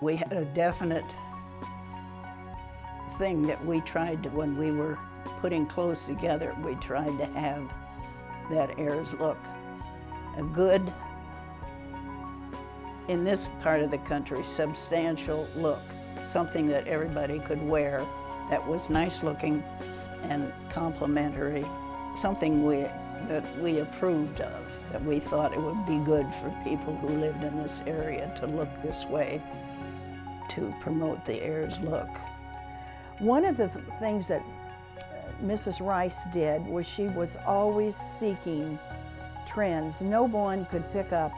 We had a definite thing that we tried to, when we were putting clothes together, we tried to have that Ayres look. A good, in this part of the country, substantial look. Something that everybody could wear that was nice looking and complimentary. Something that we approved of, that we thought it would be good for people who lived in this area to look this way, to promote the Ayres look. One of the things that Mrs. Rice did was she was always seeking trends. No one could pick up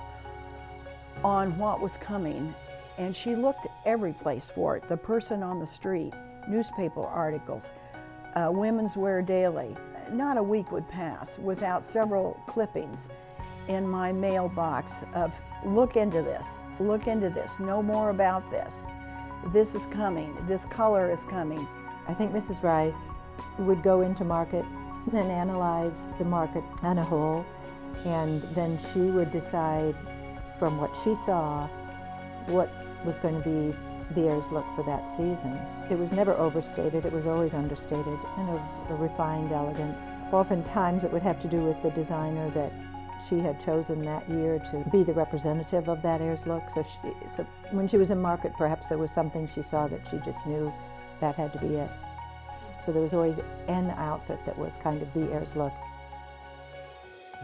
on what was coming, and she looked every place for it. The person on the street, newspaper articles, Women's Wear Daily. Not a week would pass without several clippings in my mailbox of, look into this, know more about this. This is coming, this color is coming. I think Mrs. Rice would go into market and analyze the market on a whole, and then she would decide from what she saw what was going to be the Ayres look for that season. It was never overstated, it was always understated, and a refined elegance. Oftentimes it would have to do with the designer that she had chosen that year to be the representative of that Ayres look. So when she was in market, perhaps there was something she saw that she just knew that had to be it. So there was always an outfit that was kind of the Ayres look.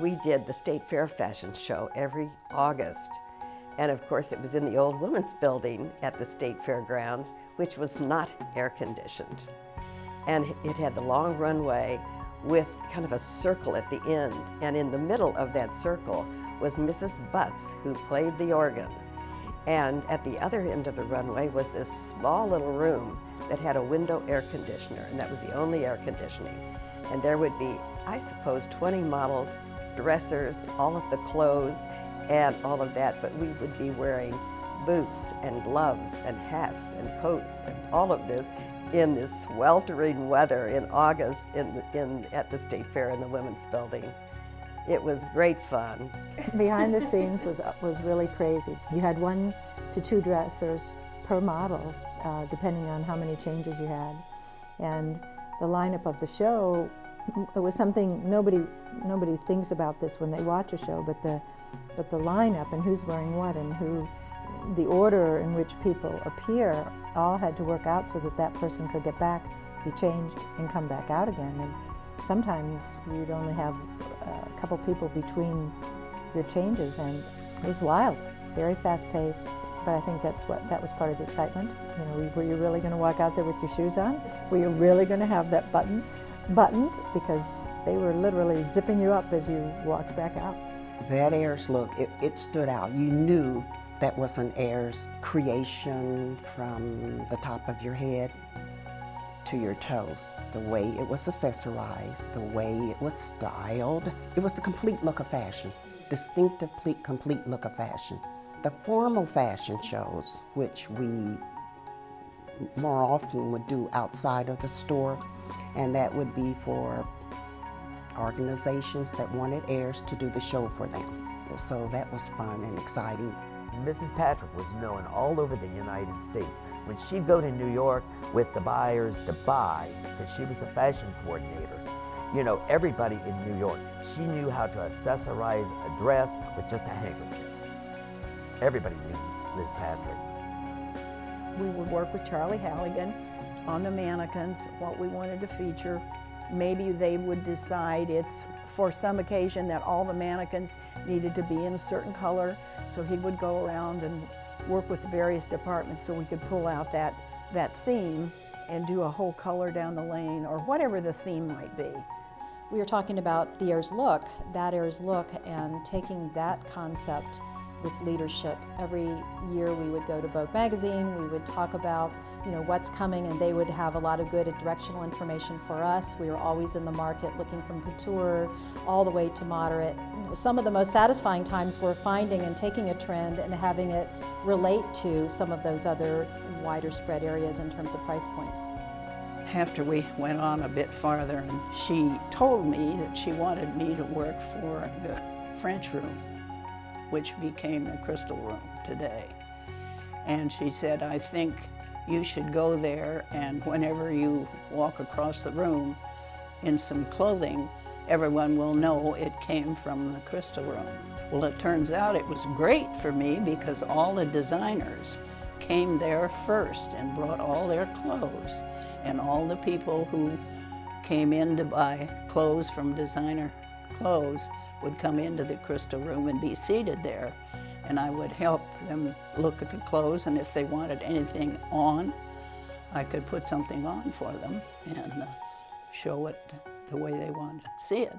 We did the State Fair fashion show every August. And of course, it was in the old women's building at the State Fairgrounds, which was not air conditioned. And it had the long runway with kind of a circle at the end. And in the middle of that circle was Mrs. Butts, who played the organ. And at the other end of the runway was this small little room that had a window air conditioner, and that was the only air conditioning. And there would be, I suppose, 20 models, dressers, all of the clothes, and all of that, but we would be wearing boots and gloves and hats and coats and all of this in this sweltering weather in August at the State Fair in the Women's Building. It was great fun. Behind the scenes was really crazy. You had 1 to 2 dressers per model, depending on how many changes you had. And the lineup of the show, it was something nobody thinks about this when they watch a show, but the lineup and who's wearing what and the order in which people appear all had to work out so that that person could get back, be changed, and come back out again. And sometimes you'd only have a couple people between your changes, and it was wild, very fast paced. But I think that was part of the excitement. You know, were you really going to walk out there with your shoes on? Were you really going to have that buttoned? Because they were literally zipping you up as you walked back out. That Ayres look, it stood out. You knew that was an Ayres creation from the top of your head to your toes. The way it was accessorized, the way it was styled. It was the complete look of fashion, distinctive, complete look of fashion. The formal fashion shows, which we more often would do outside of the store, and that would be for organizations that wanted Ayres to do the show for them. So that was fun and exciting. Mrs. Patrick was known all over the United States. When she'd go to New York with the buyers to buy, because she was the fashion coordinator, you know, everybody in New York, she knew how to accessorize a dress with just a handkerchief. Everybody knew Liz Patrick. We would work with Charlie Halligan on the mannequins, what we wanted to feature. Maybe they would decide it's for some occasion that all the mannequins needed to be in a certain color, so he would go around and work with the various departments so we could pull out that theme and do a whole color down the lane, or whatever the theme might be. We were talking about the Ayres look, that Ayres look, and taking that concept with leadership. Every year we would go to Vogue magazine, we would talk about, you know, what's coming, and they would have a lot of good directional information for us. We were always in the market looking from couture all the way to moderate. Some of the most satisfying times were finding and taking a trend and having it relate to some of those other wider spread areas in terms of price points. After we went on a bit farther, and she told me that she wanted me to work for the French room, which became the Crystal Room today. And she said, I think you should go there, and whenever you walk across the room in some clothing, everyone will know it came from the crystal room. Well, it turns out it was great for me because all the designers came there first and brought all their clothes, and all the people who came in to buy clothes from designer clothes would come into the crystal room and be seated there, and I would help them look at the clothes, and if they wanted anything on, I could put something on for them and show it the way they wanted to see it.